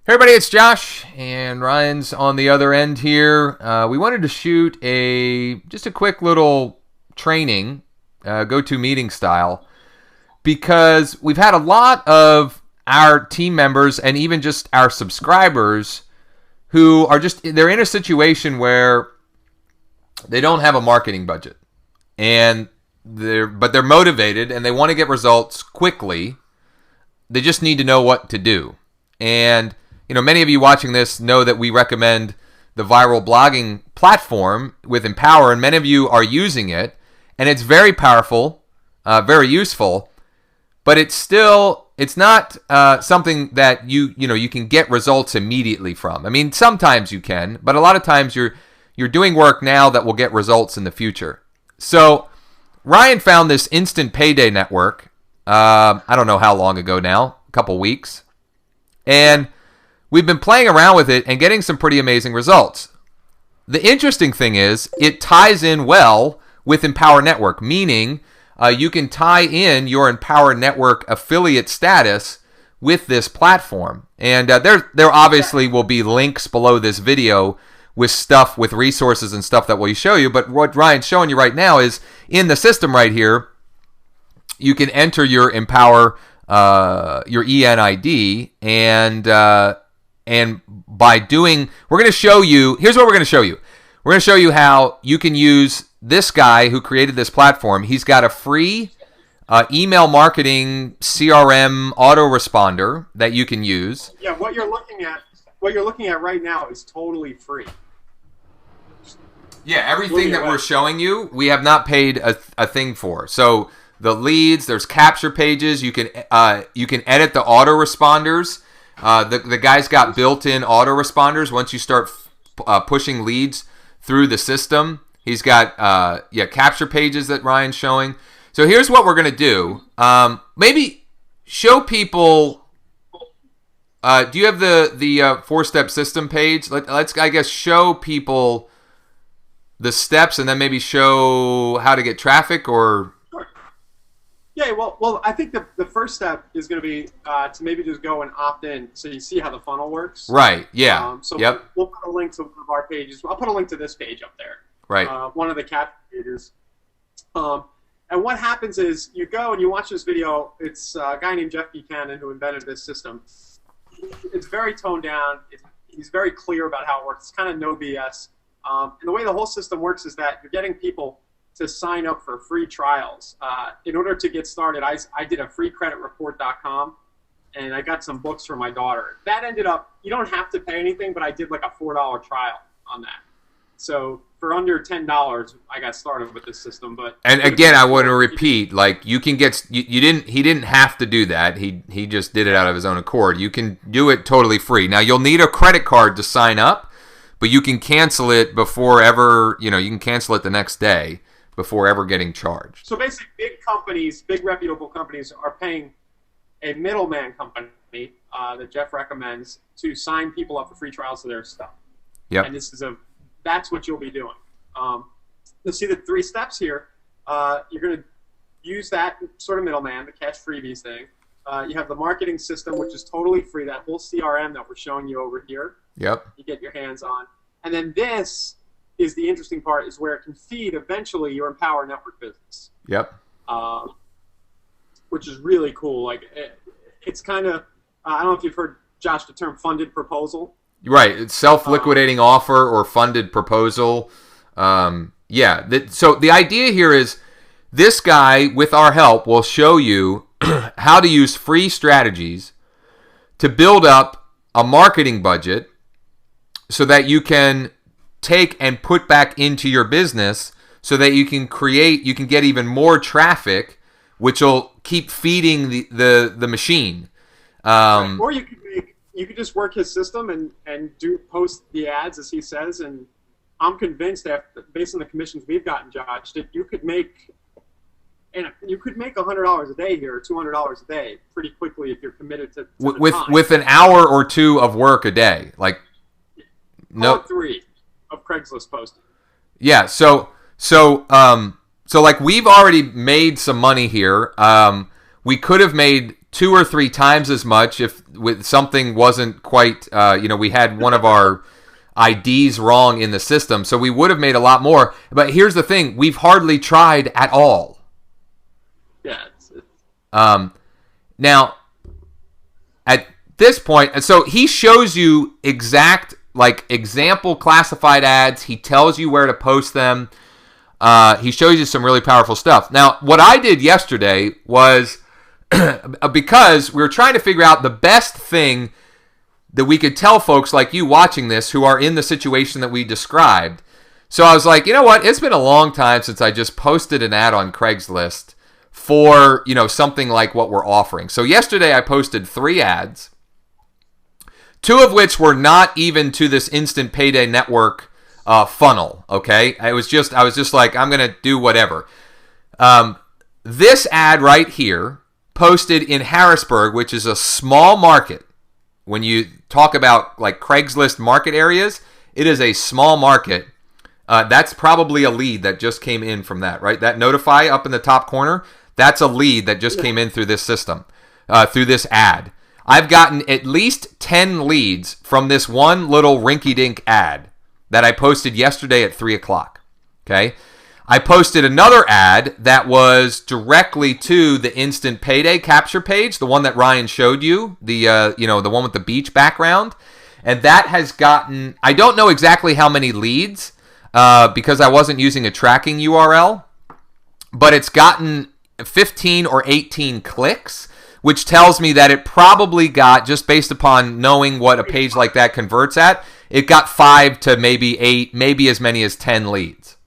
Hey everybody, it's Josh, and Ryan's on the other end here. We wanted to shoot just a quick little training, go-to meeting style, because we've had a lot of our team members and even just our subscribers who are they're in a situation where they don't have a marketing budget, and but they're motivated and they want to get results quickly. They just need to know what to do. And many of you watching this know that we recommend the viral blogging platform with Empower, and many of you are using it, and it's very powerful, very useful, but it's not something that you can get results immediately from. I mean, sometimes you can, but a lot of times you're doing work now that will get results in the future. So Ryan found this instant payday network. I don't know how long ago now, a couple weeks, and we've been playing around with it and getting some pretty amazing results. The interesting thing is it ties in well with Empower Network, meaning you can tie in your Empower Network affiliate status with this platform. And there obviously will be links below this video with resources and stuff that we'll show you. But what Ryan's showing you right now is in the system right here, you can enter your Empower, your ENID, and by doing, we're going to show you, here's what we're going to show you. We're going to show you how you can use this guy who created this platform. He's got a free email marketing CRM autoresponder that you can use. Yeah, what you're looking at right now is totally free. Yeah, everything that we're showing you, we have not paid a thing for. So the leads, there's capture pages. You can edit the autoresponders. The guy's got built-in autoresponders once you start pushing leads through the system. He's got capture pages that Ryan's showing. So here's what we're going to do. Maybe show people, do you have the four-step system page? Let's, I guess, show people the steps and then maybe show how to get traffic or... Yeah, well, I think the first step is going to be to maybe just go and opt in, so you see how the funnel works. Right. Yeah. Yep. We'll put a link to one of our pages. I'll put a link to this page up there. Right. One of the capture pages. And what happens is you go and you watch this video. It's a guy named Jeff Buchanan who invented this system. It's very toned down. He's very clear about how it works. It's kind of no BS. And the way the whole system works is that you're getting people to sign up for free trials. In order to get started, I did a freecreditreport.com, and I got some books for my daughter. That ended up, you don't have to pay anything, but I did like a $4 trial on that. So for under $10, I got started with this system. And again, I want to repeat, like you can get, he didn't have to do that. He just did it out of his own accord. You can do it totally free. Now you'll need a credit card to sign up, but you can cancel it before ever, you can cancel it the next day, before ever getting charged. So basically, big reputable companies are paying a middleman company that Jeff recommends to sign people up for free trials of their stuff. Yep. And that's what you'll be doing. You'll see the 3 steps here. You're going to use that sort of middleman, the catch freebies thing. You have the marketing system, which is totally free, that whole CRM that we're showing you over here. Yep. You get your hands on. And then this is the interesting part, is where it can feed eventually your Empower Network business. Yep. Which is really cool. Like it's kind of, I don't know if you've heard, Josh, the term funded proposal. Right. It's self-liquidating offer or funded proposal. So the idea here is this guy, with our help, will show you how to use free strategies to build up a marketing budget so that you can take and put back into your business so that you can get even more traffic, which will keep feeding the machine. Right. Or you could just work his system and post the ads as he says, and I'm convinced that based on the commissions we've gotten, Josh, that you could make $100 a day here, or $200 a day pretty quickly if you're committed to with an hour or 2 of work a day. Like no 3 of Craigslist posting. Yeah, so like we've already made some money here. We could have made 2 or 3 times as much if with something wasn't quite, we had one of our IDs wrong in the system. So we would have made a lot more. But here's the thing. We've hardly tried at all. Yeah. Now, at this point, so he shows you example classified ads. He tells you where to post them. He shows you some really powerful stuff. Now, what I did yesterday was, because we were trying to figure out the best thing that we could tell folks like you watching this who are in the situation that we described. So I was like, you know what? It's been a long time since I just posted an ad on Craigslist for, something like what we're offering. So yesterday I posted 3 ads, 2 of which were not even to this Instant Payday Network funnel, okay? I was just like, I'm going to do whatever. This ad right here, posted in Harrisburg, which is a small market. When you talk about like Craigslist market areas, it is a small market. That's probably a lead that just came in from that, right? That notify up in the top corner, that's a lead that just came in through this system, through this ad. I've gotten at least 10 leads from this one little rinky-dink ad that I posted yesterday at 3 o'clock, okay? I posted another ad that was directly to the Instant Payday capture page, the one that Ryan showed you, the one with the beach background, and that has gotten, I don't know exactly how many leads because I wasn't using a tracking URL, but it's gotten 15 or 18 clicks, which tells me that it probably got, just based upon knowing what a page like that converts at, it got 5 to maybe 8, maybe as many as 10 leads.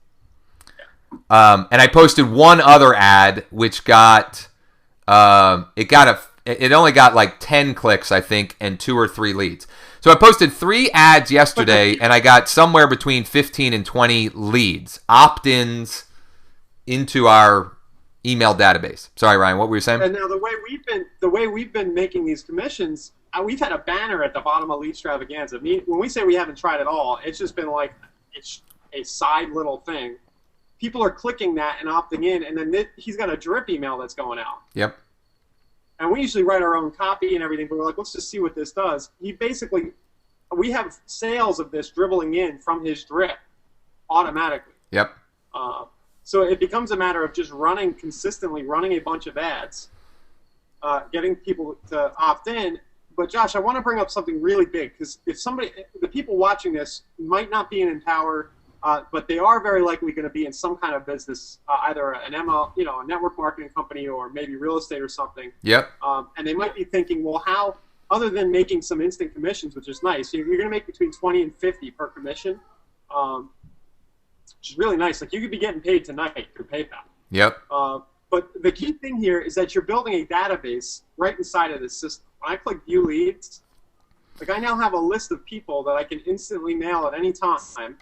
And I posted one other ad which got it only got like 10 clicks, I think, and 2 or 3 leads. So I posted 3 ads yesterday and I got somewhere between 15 and 20 leads, opt-ins into our email database. Sorry, Ryan, what were you saying? And now the way we've been making these commissions, we've had a banner at the bottom of Lead Extravaganza. When we say we haven't tried at all, it's just been like it's a side little thing. People are clicking that and opting in, and then he's got a drip email that's going out. Yep. And we usually write our own copy and everything, but we're like, let's just see what this does. We have sales of this dribbling in from his drip automatically. Yep. So it becomes a matter of just consistently running a bunch of ads, getting people to opt in. But Josh, I want to bring up something really big, because the people watching this might not be in Empower, but they are very likely going to be in some kind of business, either an ML, a network marketing company, or maybe real estate or something. Yep. And they might be thinking, well, how, other than making some instant commissions, which is nice, you're going to make between 20 and 50 per commission, which is really nice. Like, you could be getting paid tonight through PayPal. Yep. But the key thing here is that you're building a database right inside of this system. When I click View Leads, like, I now have a list of people that I can instantly mail at any time.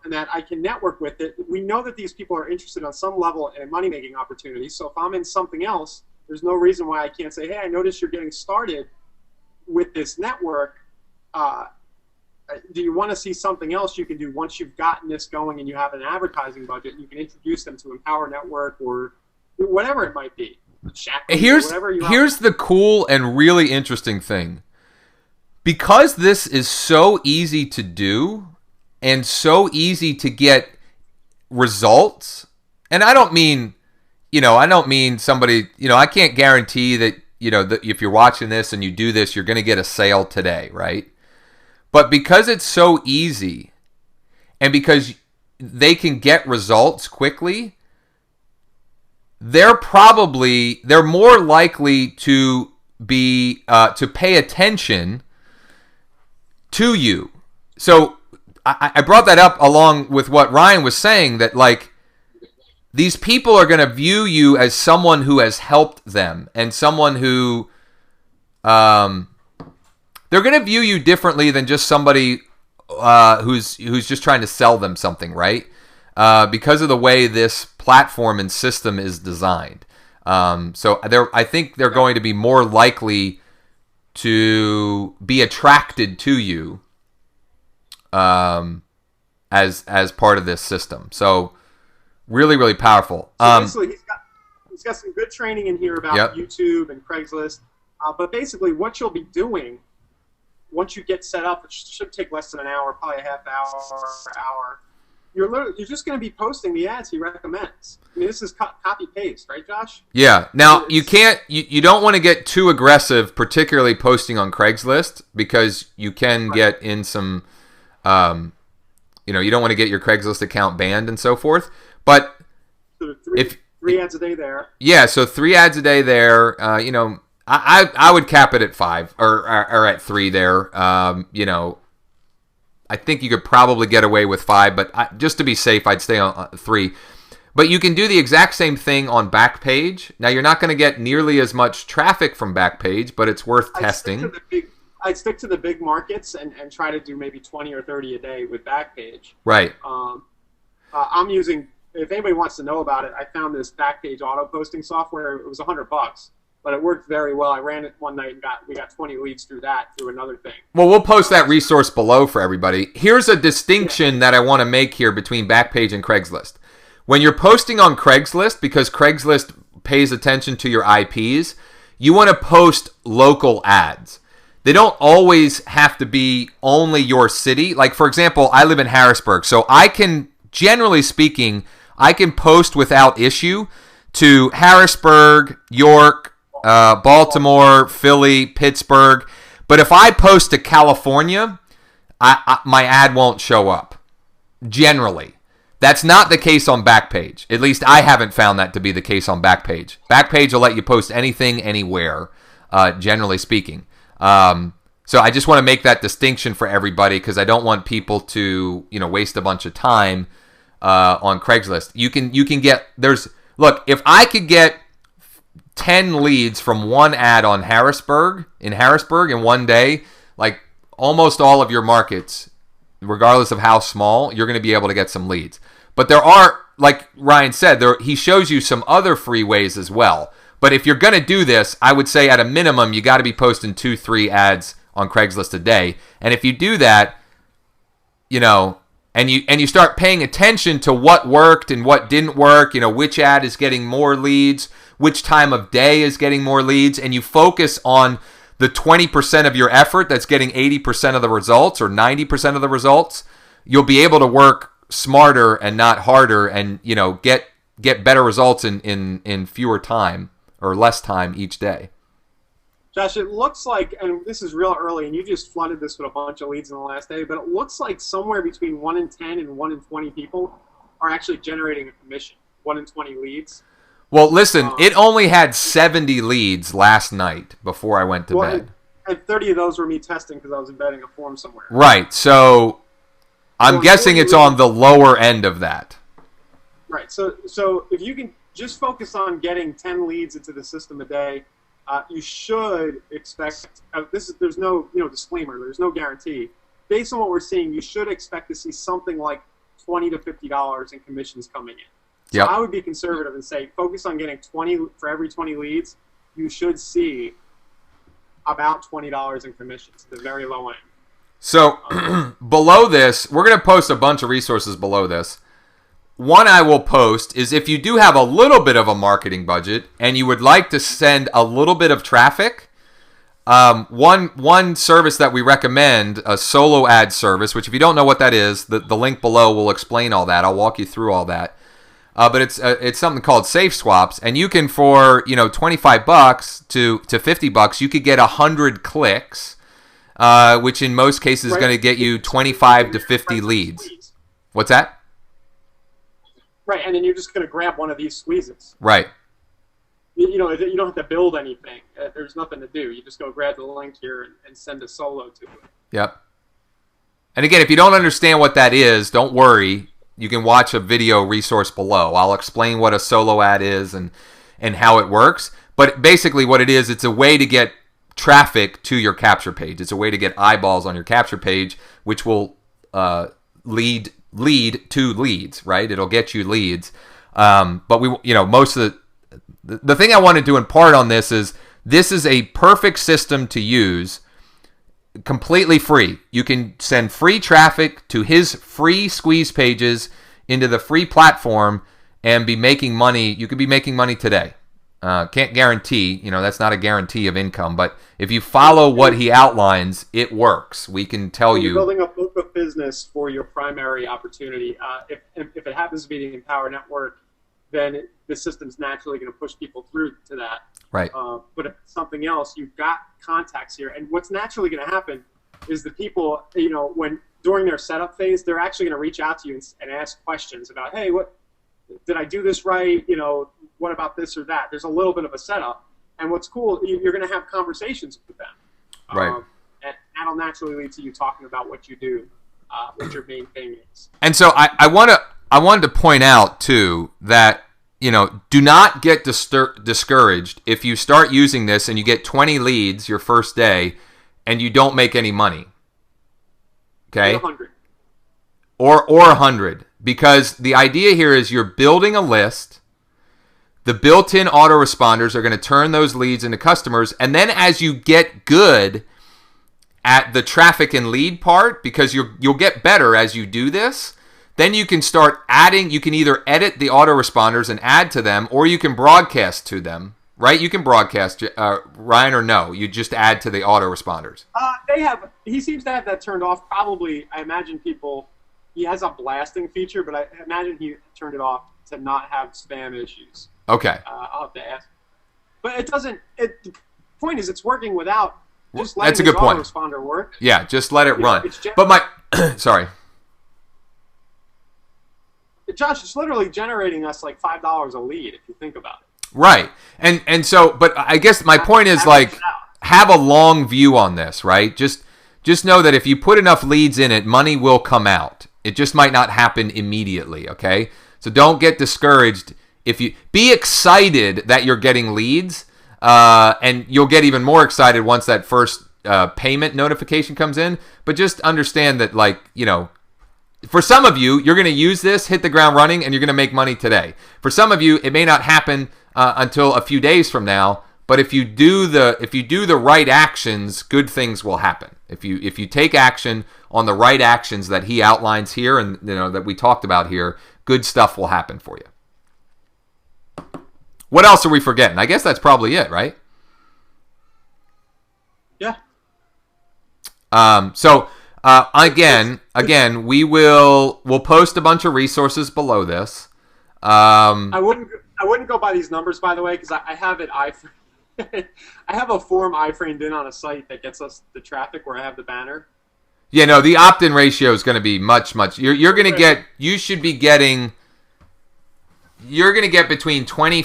And that I can network with it. We know that these people are interested on some level in money-making opportunities. So if I'm in something else, there's no reason why I can't say, hey, I noticed you're getting started with this network. Do you want to see something else you can do once you've gotten this going and you have an advertising budget, and you can introduce them to Empower Network or whatever it might be. Here's the cool and really interesting thing. Because this is so easy to do, and so easy to get results. And I don't mean somebody, I can't guarantee that, that if you're watching this and you do this, you're going to get a sale today, right? But because it's so easy, and because they can get results quickly, they're more likely to be, to pay attention to you. So, I brought that up along with what Ryan was saying, that like these people are going to view you as someone who has helped them, and someone who they're going to view you differently than just somebody who's just trying to sell them something, right? Because of the way this platform and system is designed. So I think they're going to be more likely to be attracted to you as part of this system. So really, really powerful. So He's got some good training in here about Yep. YouTube and Craigslist. But basically, what you'll be doing once you get set up, it should take less than an hour, probably a half hour. You're just going to be posting the ads he recommends. I mean, this is copy paste, right, Josh? Yeah. Now you don't want to get too aggressive, particularly posting on Craigslist, because you can get in some, you don't want to get your Craigslist account banned and so forth. But So three ads a day there. Yeah, so 3 ads a day there. I would cap it at 5 or at 3 there. I think you could probably get away with 5, but just to be safe, I'd stay on 3. But you can do the exact same thing on Backpage. Now, you're not going to get nearly as much traffic from Backpage, but it's worth testing. I'd stick to the big markets and try to do maybe 20 or 30 a day with Backpage. Right. I'm using, if anybody wants to know about it, I found this Backpage auto posting software. It was $100, but it worked very well. I ran it one night and we got 20 leads through another thing. Well, we'll post that resource below for everybody. Here's a distinction that I want to make here between Backpage and Craigslist. When you're posting on Craigslist, because Craigslist pays attention to your IPs, you want to post local ads. They don't always have to be only your city. Like, for example, I live in Harrisburg, so I can, generally speaking, I can post without issue to Harrisburg, York, Baltimore, Philly, Pittsburgh. But if I post to California, my ad won't show up, generally. That's not the case on Backpage. At least I haven't found that to be the case on Backpage. Backpage will let you post anything, anywhere, generally speaking. So I just want to make that distinction for everybody, because I don't want people to, waste a bunch of time on Craigslist. You can get, look, if I could get 10 leads from one ad on Harrisburg in one day, like almost all of your markets, regardless of how small, you're going to be able to get some leads. But there are, like Ryan said, he shows you some other free ways as well. But if you're going to do this, I would say at a minimum, you got to be posting 2-3 ads on Craigslist a day. And if you do that, and you start paying attention to what worked and what didn't work, which ad is getting more leads, which time of day is getting more leads, and you focus on the 20% of your effort that's getting 80% of the results or 90% of the results, you'll be able to work smarter and not harder, and get better results in fewer time or less time each day. Josh, it looks like, and this is real early, and you just flooded this with a bunch of leads in the last day, but it looks like somewhere between 1 in 10 and 1 in 20 people are actually generating a commission. 1 in 20 leads. Well, listen, it only had 70 leads last night before I went to bed. And 30 of those were me testing because I was embedding a form somewhere. Right, so I'm guessing it's on the lower end of that. Right, so if you can just focus on getting 10 leads into the system a day, you should expect, there's no disclaimer, there's no guarantee. Based on what we're seeing, you should expect to see something like $20 to $50 in commissions coming in. So Yep. I would be conservative and say focus on getting 20 for every 20 leads. You should see about $20 in commissions at the very low end. So below this, we're going to post a bunch of resources below this. One I will post is if you do have a little bit of a marketing budget and you would like to send a little bit of traffic, one service that we recommend, a solo ad service, which if you don't know what that is, the link below will explain all that. I'll walk you through all that. But it's something called Safe Swaps, and you can, for $25 to $50, you could get 100 clicks, which in most cases is going to get you 25 to 50 leads. What's that? Right, and then you're just going to grab one of these squeezes. Right. You don't have to build anything. There's nothing to do. You just go grab the link here and send a solo to it. Yep. And again, if you don't understand what that is, don't worry. You can watch a video resource below. I'll explain what a solo ad is and how it works. But basically what it is, it's a way to get traffic to your capture page. It's a way to get eyeballs on your capture page, which will lead to leads, right? It'll get you leads. But most of the thing I wanted to impart on this is a perfect system to use, completely free. You can send free traffic to his free squeeze pages into the free platform and be making money. You could be making money today. Can't guarantee, that's not a guarantee of income, but if you follow what he outlines, it works. We can tell you. You're building a book of business for your primary opportunity. If it happens to be the Empower Network, then the system's naturally going to push people through to that. Right. But if it's something else, you've got contacts here. And what's naturally going to happen is the people, when during their setup phase, they're actually going to reach out to you and ask questions about, hey, what did I do this right? What about this or that? There's a little bit of a setup. And what's cool, you're going to have conversations with them. Right. And that'll naturally lead to you talking about what you do, what your main thing is. And so I wanted to point out, too, that, do not get discouraged if you start using this and you get 20 leads your first day and you don't make any money. Okay? 100. Or 100. Because the idea here is you're building a list. The built-in autoresponders are going to turn those leads into customers. And then as you get good at the traffic and lead part, because you'll get better as you do this, then you can start adding. You can either edit the autoresponders and add to them, or you can broadcast to them. Right? You can broadcast, Ryan, or no? You just add to the autoresponders. He seems to have that turned off. Probably, I imagine he has a blasting feature, but I imagine he turned it off to not have spam issues. Okay. I'll have to ask. But it doesn't. The point is, it's working without just letting That's a good the point. autoresponder work. Yeah, just let it run. But sorry. Josh, it's literally generating us like $5 a lead if you think about it. Right. And so, but I guess my point is have a long view on this, right? Just know that if you put enough leads in it, money will come out. It just might not happen immediately, okay? So don't get discouraged. Be excited that you're getting leads, and you'll get even more excited once that first payment notification comes in. But just understand that, for some of you, you're going to use this, hit the ground running, and you're going to make money today. For some of you, it may not happen until a few days from now. But if you do the right actions, good things will happen. If you take action on the right actions that he outlines here and that we talked about here, good stuff will happen for you. What else are we forgetting? I guess that's probably it, right? Yeah. So again, we'll post a bunch of resources below this. I wouldn't go by these numbers, by the way, because I have it I have a form iframed in on a site that gets us the traffic where I have the banner. Yeah, no, the opt-in ratio is going to be much. You're going to get. You should be getting. You're going to get between 20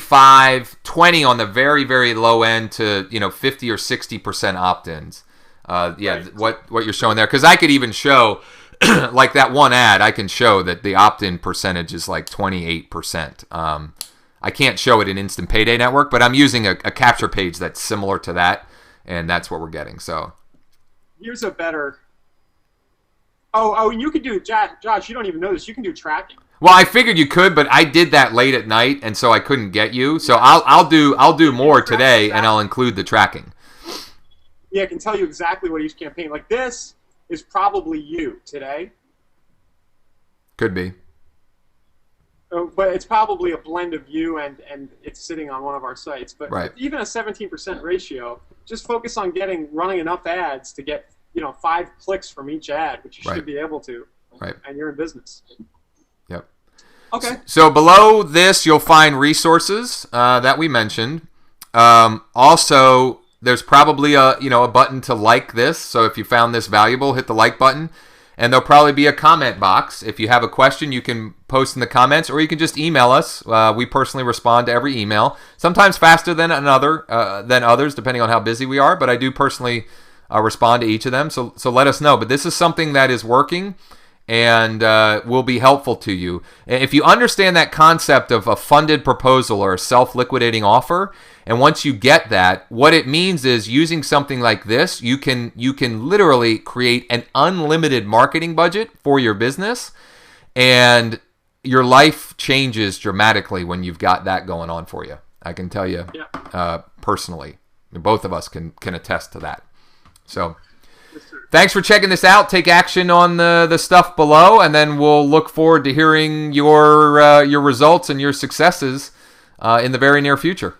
on the very, very low end to 50 or 60% opt-ins. Right. What you're showing there, because I could even show like that one ad. I can show that the opt-in percentage is like 28%. I can't show it in Instant Payday Network, but I'm using a capture page that's similar to that, and that's what we're getting. So here's a better. Oh, you can do, Josh. You don't even know this. You can do tracking. Well, I figured you could, but I did that late at night, and so I couldn't get you. So I'll do more today, and I'll include the tracking. Yeah, I can tell you exactly what each campaign. Like this is probably you today. Could be. But it's probably a blend of you and it's sitting on one of our sites. But right. Even a 17% ratio, just focus on running enough ads to get 5 clicks from each ad, which you should be able to. Right. And you're in business. Yep. Okay. So below this, you'll find resources that we mentioned. Also, there's probably a button to like this. So if you found this valuable, hit the like button. And there'll probably be a comment box. If you have a question, you can post in the comments, or you can just email us. We personally respond to every email, sometimes faster than others, depending on how busy we are. But I do personally respond to each of them. So let us know. But this is something that is working and will be helpful to you. If you understand that concept of a funded proposal or a self-liquidating offer, and once you get that, what it means is using something like this, you can literally create an unlimited marketing budget for your business, and your life changes dramatically when you've got that going on for you. I can tell you personally. Both of us can attest to that. So thanks for checking this out. Take action on the stuff below, and then we'll look forward to hearing your results and your successes in the very near future.